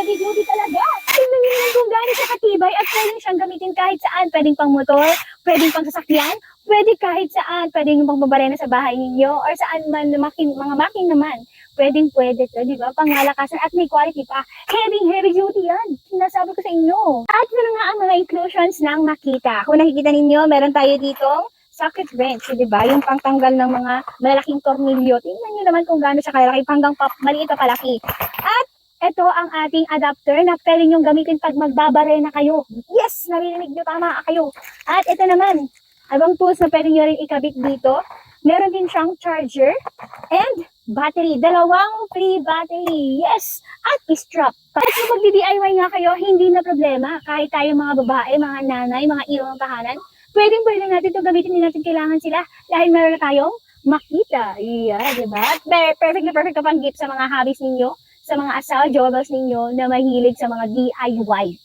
heavy duty talaga. Tingnan niyo naman kung gaano siya katibay at pwedeng siyang gamitin kahit saan. Pwedeng pang motor, pwedeng pang sasakyan, pwede kahit saan. Pwedeng pang babarena sa bahay ninyo or saan man mga makin naman. Pwedeng pwede to, di ba? Pangmalakasan at may quality pa. Heavy duty yan. Sinasabi ko sa inyo. At yun nga ang mga inclusions ng Makita. Kung nakikita ninyo, meron tayo ditong socket wrench, di ba? Yung pangtanggal ng mga malalaking tornilyo. Tingnan nyo naman kung gaano siya kalaki, hanggang maliit pa palaki. At ito ang ating adapter na pwede nyo gamitin pag magbabarena kayo. Yes! Narinig nyo, tama kayo. At ito naman, abang tools na pwede nyo rin ikabit dito. Meron din siyang charger and battery. Dalawang free battery. Yes! At strap. At kung magdi-DIY nga kayo, hindi na problema. Kahit tayo mga babae, mga nanay, mga iwang tahanan, pwede natin ito gamitin, hindi natin kailangan sila dahil meron na tayong Makita. Yeah, diba? At perfect na perfect pang gift sa mga hobbies ninyo, sa mga asawa, joggers ninyo na mahilig sa mga DIY.